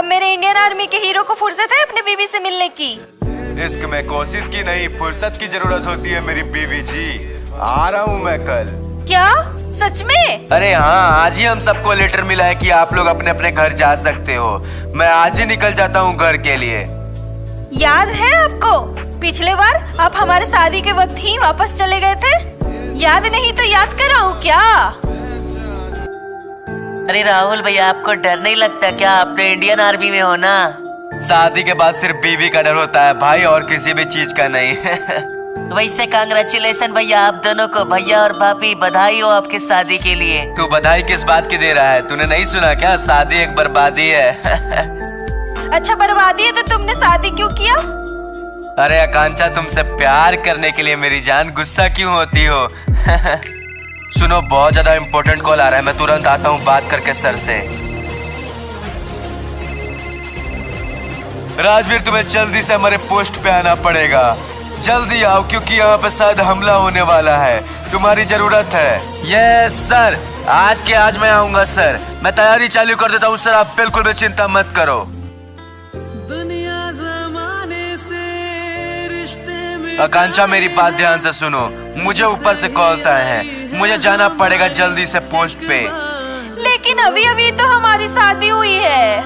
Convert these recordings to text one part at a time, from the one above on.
अब मेरे Indian army के हीरो को फुर्सत है अपने बीवी से मिलने की? इश्क में कोशिश की नहीं, फुर्सत की जरूरत होती है मेरी बीवी जी। आ रहा हूँ मैं कल। क्या सच में? अरे हाँ, आज ही हम सबको लेटर मिला है कि आप लोग अपने अपने घर जा सकते हो। मैं आज ही निकल जाता हूँ घर के लिए। याद है आपको पिछले बार आप हमारे शादी के वक्त ही वापस चले गए थे? याद नहीं तो याद कराऊं क्या? अरे राहुल भैया, आपको डर नहीं लगता क्या? आप तो इंडियन आर्मी में हो ना। शादी के बाद सिर्फ बीवी का डर होता है भाई, और किसी भी चीज का नहीं। वैसे कांग्रेचुलेशन भैया आप दोनों को। भैया और भाभी बधाई हो आपकी शादी के लिए। तू बधाई किस बात की दे रहा है? तूने नहीं सुना क्या? शादी एक बर्बादी है। अच्छा बर्बादी है तो तुमने शादी क्यों किया? अरे आकांक्षा, तुमसे प्यार करने के लिए मेरी जान, गुस्सा क्यों होती हो? सुनो, बहुत ज्यादा इम्पोर्टेंट कॉल आ रहा है, मैं तुरंत आता हूँ बात करके सर से। राजवीर, तुम्हें जल्दी से हमारे पोस्ट पे आना पड़ेगा। जल्दी आओ क्योंकि यहाँ पे शायद हमला होने वाला है, तुम्हारी जरूरत है। यस सर, आज के आज मैं आऊंगा सर। मैं तैयारी चालू कर देता हूँ सर, आप बिल्कुल भी चिंता मत करो। आकांक्षा, मेरी बात ध्यान से सुनो, मुझे ऊपर से कॉल्स आए हैं, मुझे जाना पड़ेगा जल्दी से पोस्ट पे। लेकिन अभी अभी तो हमारी शादी हुई है।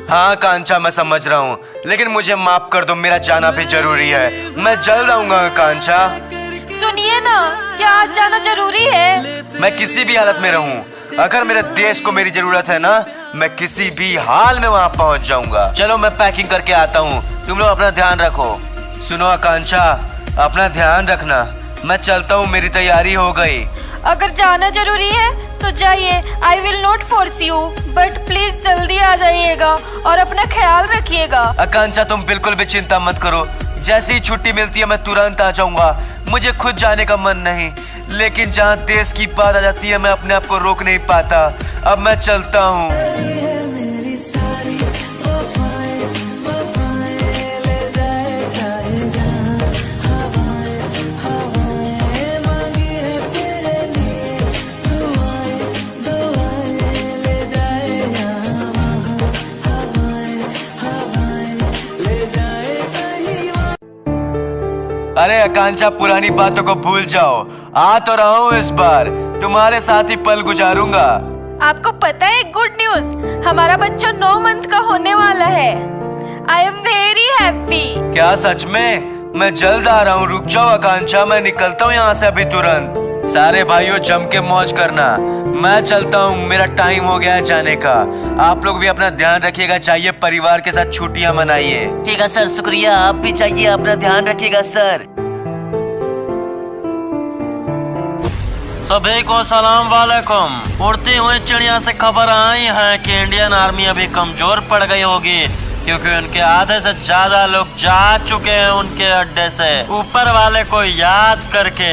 हाँ आकांक्षा, मैं समझ रहा हूँ, लेकिन मुझे माफ कर दो, मेरा जाना भी जरूरी है। मैं जल्द आऊंगा आकांक्षा। सुनिए ना, क्या आज जाना जरूरी है? मैं किसी भी हालत में रहूं, अगर मेरे देश को मेरी जरूरत है ना, मैं किसी भी हाल में वहाँ पहुँच जाऊंगा। चलो मैं पैकिंग करके आता हूँ, तुम लोग अपना ध्यान रखो। सुनो आकांक्षा, अपना ध्यान रखना, मैं चलता हूँ, मेरी तैयारी हो गई। अगर जाना जरूरी है तो जाइए, I will not force you, but please जल्दी आ जाइएगा और अपना ख्याल रखिएगा। आकांक्षा, तुम बिल्कुल भी चिंता मत करो, जैसे ही छुट्टी मिलती है मैं तुरंत आ जाऊंगा। मुझे खुद जाने का मन नहीं, लेकिन जहाँ देश की बात आ जाती है मैं अपने आप को रोक नहीं पाता। अब मैं चलता हूँ। अरे आकांक्षा, पुरानी बातों को भूल जाओ, आ तो रहा हूँ इस बार, तुम्हारे साथ ही पल गुजारूंगा। आपको पता है गुड न्यूज, हमारा बच्चा 9 मंथ का होने वाला है। I am very happy. क्या सच में? मैं जल्द आ रहा हूँ, रुक जाओ आकांक्षा, मैं निकलता हूँ यहाँ से अभी तुरंत। सारे भाइयों जम के मौज करना, मैं चलता हूँ, मेरा टाइम हो गया है जाने का। आप लोग भी अपना ध्यान रखिएगा, चाहिए परिवार के साथ छुट्टियाँ मनाइए। ठीक है सर, शुक्रिया। आप भी चाहिए अपना ध्यान रखिएगा सर। सभी को सलाम वालेकुम। उड़ती हुई चिड़िया से खबर आई है कि इंडियन आर्मी अभी कमजोर पड़ गई होगी, क्योंकि उनके आधे से ज्यादा लोग जा चुके हैं उनके अड्डे से। ऊपर वाले को याद करके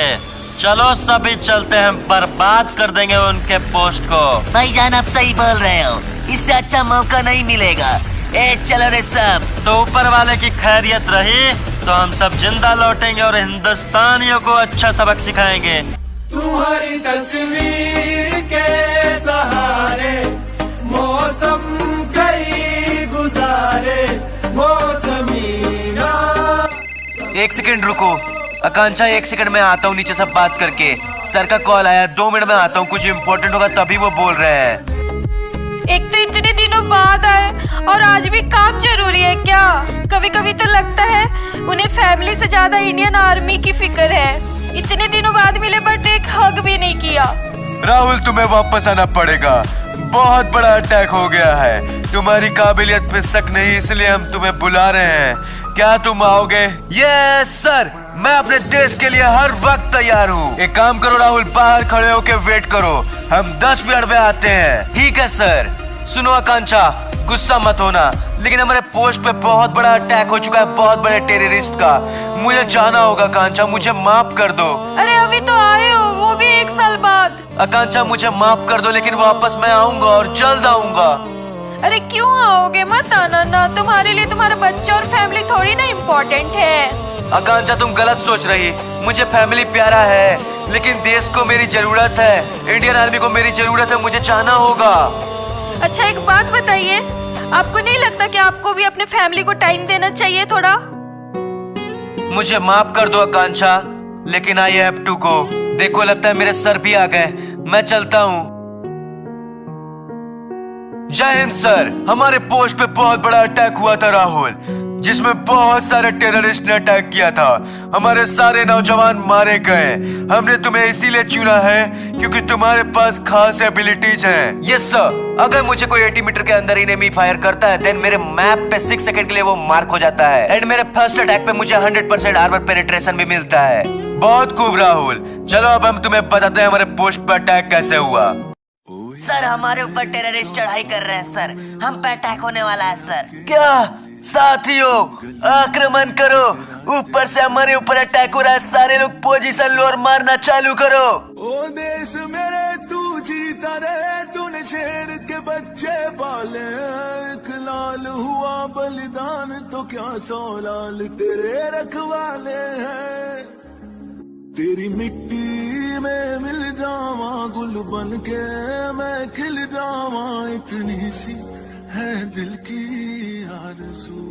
चलो सभी चलते हैं, बर्बाद कर देंगे उनके पोस्ट को। भाईजान आप सही बोल रहे हो, इससे अच्छा मौका नहीं मिलेगा। ए चलो रे सब। तो ऊपर वाले की खैरियत रही तो हम सब जिंदा लौटेंगे और हिंदुस्तानियों को अच्छा सबक सिखाएंगे। तुम्हारी तस्वीर के सहारे मौसम कई गुजारे, मौसमीना। 1 सेकंड रुको आकांक्षा, 1 सेकंड में आता हूँ नीचे सब बात करके। सर का कॉल आया, 2 मिनट में आता हूँ, कुछ इम्पोर्टेंट होगा तभी वो बोल रहे हैं। एक तो इतने दिनों बाद आए और आज भी काम जरूरी है क्या? कभी कभी तो लगता है उन्हें फैमिली से ज्यादा इंडियन आर्मी की फिक्र है। इतने दिनों बाद मिले बट एक हग भी नहीं किया। राहुल, तुम्हें वापस आना पड़ेगा, बहुत बड़ा अटैक हो गया है। तुम्हारी काबिलियत पे शक नहीं, इसलिए हम तुम्हें बुला रहे हैं। क्या तुम आओगे? यस सर, मैं अपने देश के लिए हर वक्त तैयार हूँ। एक काम करो राहुल, बाहर खड़े होके वेट करो, हम 10 मिनट में आते हैं। ठीक है सर। सुनो आकांक्षा, गुस्सा मत होना, लेकिन हमारे पोस्ट पे बहुत बड़ा अटैक हो चुका है, बहुत बड़े टेररिस्ट का। मुझे जाना होगा आकांक्षा, मुझे माफ कर दो। अरे अभी तो आए हो, वो भी 1 साल बाद। आकांक्षा मुझे माफ कर दो, लेकिन वापस मैं आऊंगा और जल्द आऊंगा। अरे क्यों आओगे? मत आना ना, तुम्हारे लिए तुम्हारा बच्चा और फैमिली थोड़ी ना इम्पोर्टेंट है। आकांक्षा तुम गलत सोच रही, मुझे फैमिली प्यारा है, लेकिन देश को मेरी जरूरत है, इंडियन आर्मी को मेरी जरूरत है, मुझे जाना होगा। अच्छा एक बात बताइए, आपको नहीं लगता कि आपको भी अपने फैमिली को टाइम देना चाहिए थोड़ा? मुझे माफ कर दो आकांक्षा, लेकिन आई हैव टू गो। देखो लगता है मेरे सर भी आ गए, मैं चलता हूँ। जय हिंद सर। हमारे पोस्ट पे बहुत बड़ा अटैक हुआ था राहुल, जिसमें बहुत सारे टेररिस्ट ने अटैक किया था। हमारे सारे नौजवान मारे गए। हमने तुम्हें इसीलिए चुना है क्योंकि तुम्हारे पास खास एबिलिटीज हैं। Yes sir. अगर मुझे कोई 80 मीटर के अंदर एनिमी फायर करता है देन मेरे मैप पे 6 सेकंड के लिए वो मार्क हो जाता है एंड मेरे फर्स्ट अटैक पे मुझे 100% आर्मर पेनिट्रेशन भी मिलता है। बहुत खूब राहुल। चलो अब हम तुम्हें बताते हैं हमारे पोस्ट पे अटैक कैसे हुआ। सर हमारे ऊपर टेररिस्ट चढ़ाई कर रहे हैं सर, हम पे अटैक होने वाला है सर। क्या साथियों, आक्रमण करो। ऊपर से हमारे ऊपर अटैक हो रहा है। सारे लोग पोजीशन लो और मारना चालू करो। ओ देश मेरे तू जीता रे, तूने शेर के बच्चे पाले। एक लाल हुआ बलिदान तो क्या 100 लाल तेरे रखवाले हैं। तेरी मिट्टी में मिल जावा गुल बन के मैं खिल जावा, इतनी सी है दिल की आरज़ू।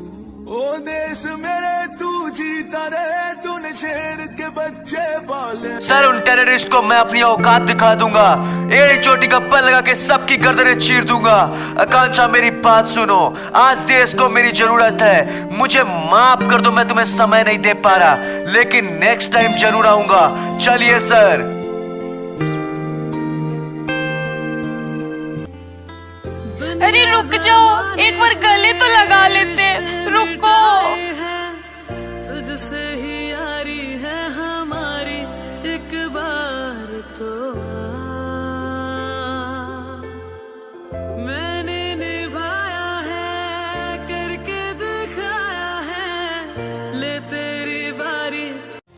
ओ देश मेरे तू जीता रे, तूने शेर के बच्चे पाले। सर उन टेररिस्ट को मैं अपनी औकात दिखा दूंगा। एड़ी चोटी का बल लगा के सबकी गर्दनें चीर दूंगा। आकांक्षा मेरी बात सुनो, आज देश को मेरी जरूरत है। मुझे माफ कर दो, मैं तुम्हें समय नहीं दे पा रहा, लेकिन नेक्स्ट टाइम जरूर आऊंगा। चलिए सर। अरे रुक जाओ, एक बार गले तो लगा लेते। रुको। तुझसे ही यारी है हमारी, एक बार तो मैंने निभाया है, करके दिखाया है, ले तेरी बारी।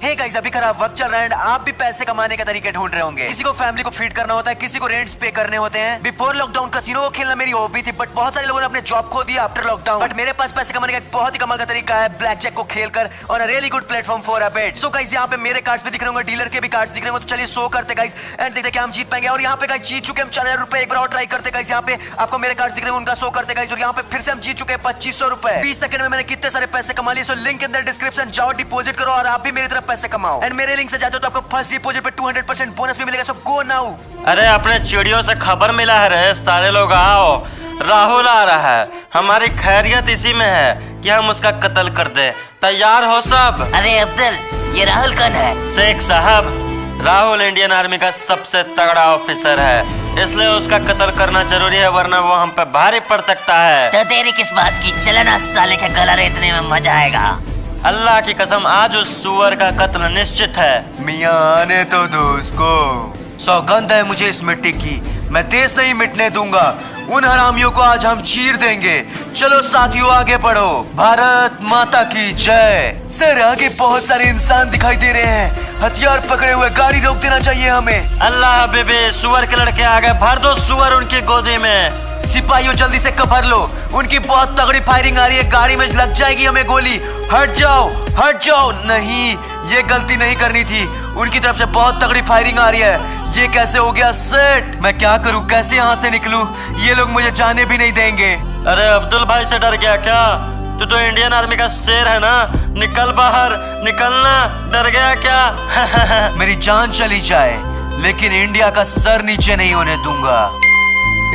हे गाइस, अभी खराब वक्त चल रहा है एंड आप भी पैसे कमाने के तरीके ढूंढ रहे होंगे। किसी को फैमिली को फीड करना होता है, किसी को रेंट्स पे करने होते हैं। बिफोर लॉकडाउन कैसीनो को खेलना मेरी हॉबी थी, बट बहुत सारे लोगों ने अपने जॉब खो दिया आफ्टर लॉकडाउन। बट मेरे पास पैसे कमाने का एक बहुत ही कमाल का तरीका है, ब्लैक जैक को खेलकर on a really good platform for a bet. So guys, यहाँ पे मेरे कार्ड्स भी दिख रहे होंगे, डीलर के भी कार्ड्स दिख रहे होंगे। तो चलिए शो करते गाइस एंड देखते क्या हम जीत पाएंगे। और यहाँ पे गाइस जीत चुके हम 4000 रुपए। एक बार और ट्राई करते गाइस। यहाँ पे आपको मेरे कार्ड्स दिख रहे हैं, उनका शो करते गाइस। और यहाँ पे फिर से हम जीत चुके हैं 2500 रुपए। 20 सेकंड में मैंने कितने सारे पैसे कमा लिए। So link in the description, जाओ डिपॉजिट करो और आप भी मेरी तरफ पैसे कमाओ। एंड मेरे लिंक से जाते हो तो आपको फर्स्ट डिपॉजिट पे 200% बोनस भी मिलेगा। सो गो नाउ। अरे अपने चिड़ियों से खबर मिला है रे, सारे लोग आओ। राहुल आ रहा है। हमारी खैरियत इसी में है कि हम उसका कत्ल कर दें। तैयार हो सब? अरे अब्दुल, ये राहुल कौन है? शेख साहब, राहुल इंडियन आर्मी का सबसे तगड़ा ऑफिसर है, इसलिए उसका कत्ल करना जरूरी है, वरना वो हम पे भारी पड़ सकता है। तो देरी किस बात की, चला ना साले के गला रेतने में मजा आएगा। अल्लाह की कसम, आज उस सुअर का कत्ल निश्चित है। मियां आने तो दो उसको। सौगंध है मुझे इस मिट्टी की, मैं देश नहीं मिटने दूंगा। उन हरामियों को आज हम चीर देंगे। चलो साथियों आगे बढ़ो। भारत माता की जय। सर आगे बहुत सारे इंसान दिखाई दे रहे हैं, हथियार पकड़े हुए। गाड़ी रोक देना चाहिए हमें। अल्लाह बेबे, सुअर के लड़के आ गए, भर दो सुअर उनकी गोदी में। सिपाहियों जल्दी से कवर लो, उनकी बहुत तगड़ी फायरिंग आ रही है। गाड़ी में लग जाएगी हमें गोली। हट जाओ, हट जाओ। नहीं, ये गलती नहीं करनी थी। उनकी तरफ से बहुत तगड़ी फायरिंग आ रही है। ये कैसे हो गया सेट? मैं क्या करूं, कैसे यहाँ से निकलूं? ये लोग मुझे जाने भी नहीं देंगे। अरे अब्दुल भाई से डर गया क्या? तू तो इंडियन आर्मी का शेर है ना, निकल बाहर, निकलना। डर गया क्या? मेरी जान चली जाए लेकिन इंडिया का सर नीचे नहीं होने दूंगा।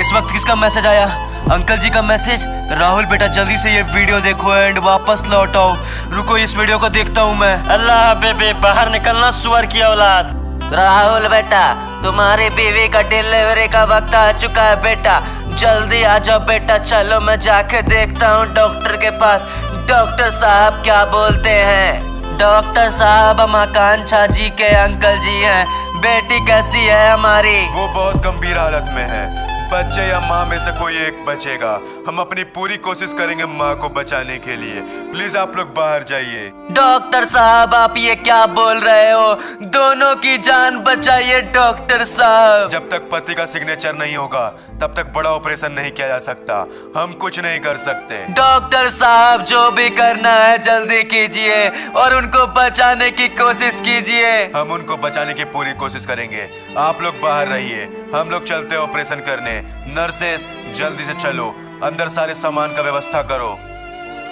इस वक्त किसका मैसेज आया? अंकल जी का मैसेज। राहुल बेटा जल्दी से ये वीडियो देखो एंड वापस लौट आओ। रुको इस वीडियो को देखता हूँ मैं। अल्लाह बेबे, बाहर निकलना सुअर की औलाद। राहुल बेटा, तुम्हारी बीवी का डिलीवरी का वक्त आ चुका है बेटा, जल्दी आ जाओ बेटा। चलो मैं जाके देखता हूँ डॉक्टर के पास। डॉक्टर साहब क्या बोलते हैं? डॉक्टर साहब, हम आकांक्षा जी के अंकल जी हैं। बेटी कैसी है हमारी? वो बहुत गंभीर हालत में है। बच्चे या माँ में से कोई एक बचेगा। हम अपनी पूरी कोशिश करेंगे माँ को बचाने के लिए। प्लीज आप लोग बाहर जाइए। डॉक्टर साहब, आप ये क्या बोल रहे हो? दोनों की जान बचाइए डॉक्टर साहब। जब तक पति का सिग्नेचर नहीं होगा तब तक बड़ा ऑपरेशन नहीं किया जा सकता। हम कुछ नहीं कर सकते। डॉक्टर साहब, जो भी करना है जल्दी कीजिए और उनको बचाने की कोशिश कीजिए। हम उनको बचाने की पूरी कोशिश करेंगे। आप लोग बाहर रहिए, हम लोग चलते हैं ऑपरेशन करने। नर्सेस जल्दी से चलो, अंदर सारे सामान का व्यवस्था करो।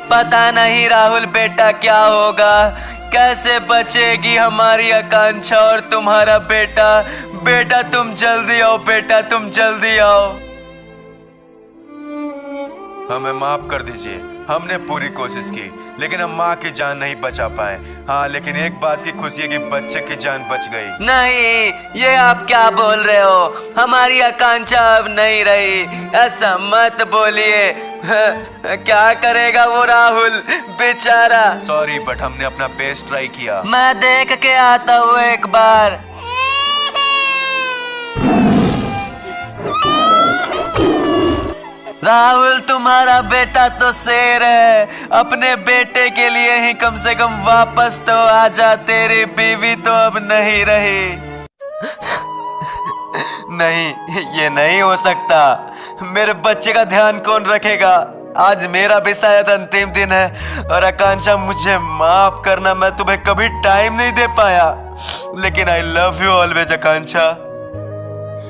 पता नहीं राहुल बेटा क्या होगा, कैसे बचेगी हमारी आकांक्षा और तुम्हारा बेटा। बेटा तुम जल्दी आओ, बेटा तुम जल्दी आओ। हमें माफ कर दीजिए, हमने पूरी कोशिश की लेकिन हम माँ की जान नहीं बचा पाए। हाँ, लेकिन एक बात की खुशी है कि बच्चे की जान बच गई। नहीं, ये आप क्या बोल रहे हो? हमारी आकांक्षा अब नहीं रही, ऐसा मत बोलिए। क्या करेगा वो राहुल बेचारा। सॉरी, बट हमने अपना बेस्ट ट्राई किया। मैं देख के आता हूँ एक बार। राहुल तुम्हारा बेटा तो शेर है, अपने बेटे के लिए ही कम से कम वापस तो आजा। तेरी बीवी तो अब नहीं रही। नहीं, ये नहीं हो सकता। मेरे बच्चे का ध्यान कौन रखेगा? आज मेरा भी शायद अंतिम दिन है। और आकांक्षा मुझे माफ करना, मैं तुम्हें कभी टाइम नहीं दे पाया, लेकिन आई लव यू ऑलवेज आकांक्षा।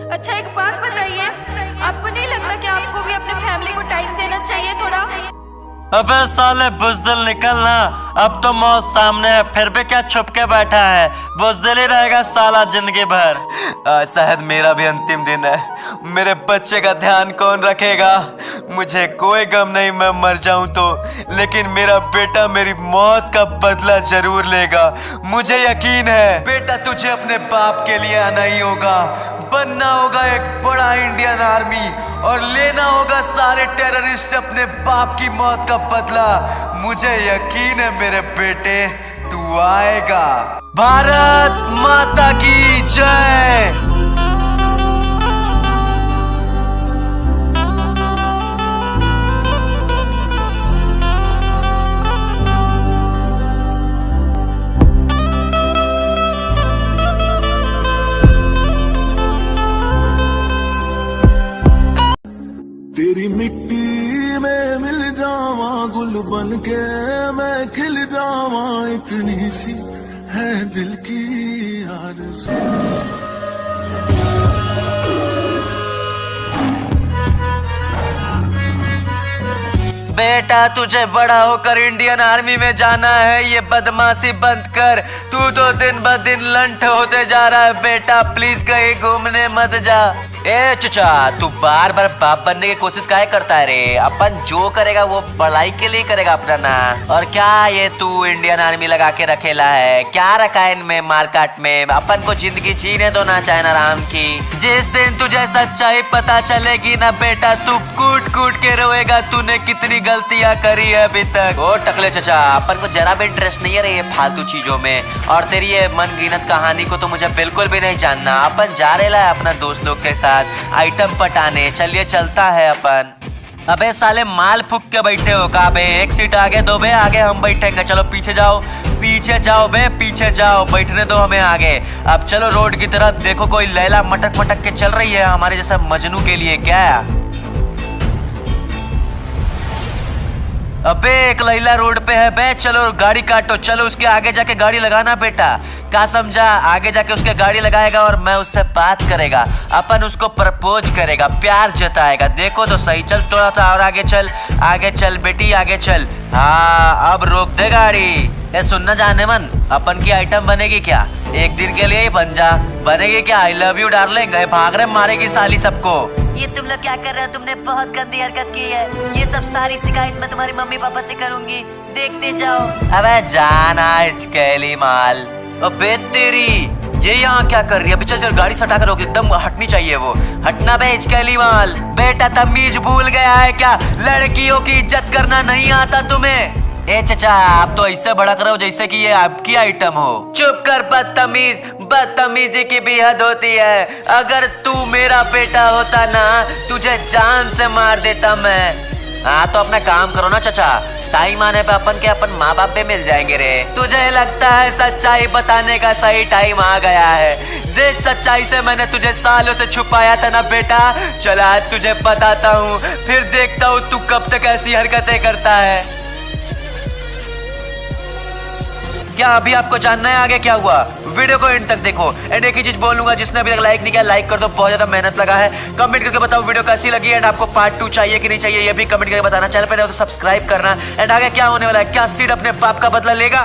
अच्छा एक बात बताइए, आपको नहीं लगता कि आपको भी अपने फैमिली को टाइम देना चाहिए थोड़ा? अबे साले बुजदिल निकलना, अब तो मौत सामने है, फिर भी क्या छुप के बैठा है? बुजदिल ही रहेगा साला जिंदगी भर। शायद मेरा भी अंतिम दिन है। मेरे बच्चे का ध्यान कौन रखेगा? मुझे कोई गम नहीं, मैं मर जाऊं तो, लेकिन मेरा बेटा मेरी मौत का बदला जरूर लेगा, मुझे यकीन है। बेटा तुझे अपने बाप के लिए आना ही होगा, बनना होगा एक बड़ा इंडियन आर्मी और लेना होगा सारे टेररिस्ट अपने बाप की मौत का बदला। मुझे यकीन है मेरे बेटे, तू आएगा। भारत माता की जय। तेरी मिट्टी में मिल जावा, गुल बन के मैं खिल जावा, इतनी सी है दिल की आरज़ू। बेटा तुझे बड़ा होकर इंडियन आर्मी में जाना है, ये बदमाशी बंद कर। तू तो दिन ब दिन लंठ होते जा रहा है बेटा, प्लीज कहीं घूमने मत जा। ए चचा, तू बार बार बाप बनने की कोशिश काहे करता है रे? अपन जो करेगा वो भलाई के लिए करेगा अपना ना। और क्या ये तू इंडियन आर्मी लगा के रखेला है? क्या रखा है इनमें मार्केट में? अपन को जिंदगी जीने दो ना, चाहे ना राम की। जिस दिन तुझे सच्चाई पता चलेगी ना बेटा, तू कूट कूट के रोएगा तूने कितनी गलतियां करी है अभी तक। ओ टकले चचा, अपन को जरा भी इंटरेस्ट नहीं है रे ये फालतू चीजों में, और तेरी ये मनगीनत कहानी को तो मुझे बिल्कुल भी नहीं जानना। अपन जा रहे हैं अपना दोस्त लोग के साथ आइटम पटाने, चलिए चलता है अपन। अबे साले माल फूक के बैठे हो का बे? एक सीट आगे दो बे, आगे हम बैठेंगे। चलो पीछे जाओ, पीछे जाओ बे, पीछे जाओ, बैठने दो हमें आगे। अब चलो रोड की तरफ देखो, कोई लैला मटक मटक के चल रही है हमारे जैसा मजनू के लिए क्या? अबे एक लैला रोड पे है बे, चलो गाड़ी काटो, चलो उसके आगे जाके गाड़ी लगाना बेटा। क्या समझा? आगे जाके उसके गाड़ी लगाएगा और मैं उससे बात करेगा, अपन उसको प्रपोज करेगा, प्यार जताएगा। देखो तो सही, चल थोड़ा सा और आगे चल, आगे चल बेटी आगे चल। हाँ अब रोक दे गाड़ी। ये सुनना जाने मन, अपन की आइटम बनेगी क्या? एक दिन के लिए ही बन जा। बनेगी क्या? I love you darling. भाग रहे मारेगी साली सबको। ये तुम लोग क्या कर रहे हो? तुमने बहुत गंदी हरकत की है। ये सब सारी शिकायत मैं तुम्हारी मम्मी पापा से करूंगी, देखते जाओ। अबे जाना हिचकेली माल। अबे तेरी ये यहाँ क्या कर रही है? चल चल गाड़ी सटा कर रोक, एकदम हटनी चाहिए वो। हटना बे हिचकेली माल। बेटा तमीज भूल गया है क्या? लड़कियों की इज्जत करना नहीं आता तुम्हें? ए चचा, आप तो ऐसे भड़क रहे हो जैसे कि ये आपकी आइटम हो। चुप कर बदतमीज, बदतमीजी की भी हद होती है। अगर तू मेरा बेटा होता ना, तुझे जान से मार देता मैं। हाँ तो अपना काम करो ना चचा, टाइम आने पे अपन के अपन माँ बाप भी मिल जाएंगे रे। तुझे लगता है सच्चाई बताने का सही टाइम आ गया है? जिस सच्चाई से मैंने तुझे सालों से छुपाया था ना बेटा, चल आज तुझे बताता हूँ, फिर देखता हूँ तू कब तक ऐसी हरकतें करता है। क्या अभी आपको जानना है आगे क्या हुआ? वीडियो को एंड तक देखो। एंड एक ही चीज बोलूंगा, जिसने अभी तक लाइक नहीं किया लाइक कर दो, बहुत ज्यादा मेहनत लगा है। कमेंट करके बताओ वीडियो कैसी लगी एंड आपको पार्ट 2 चाहिए कि नहीं चाहिए, ये भी कमेंट करके बताना। चैनल पे तो सब्सक्राइब करना। एंड आगे क्या होने वाला है, क्या सिड अपने बाप का बदला लेगा?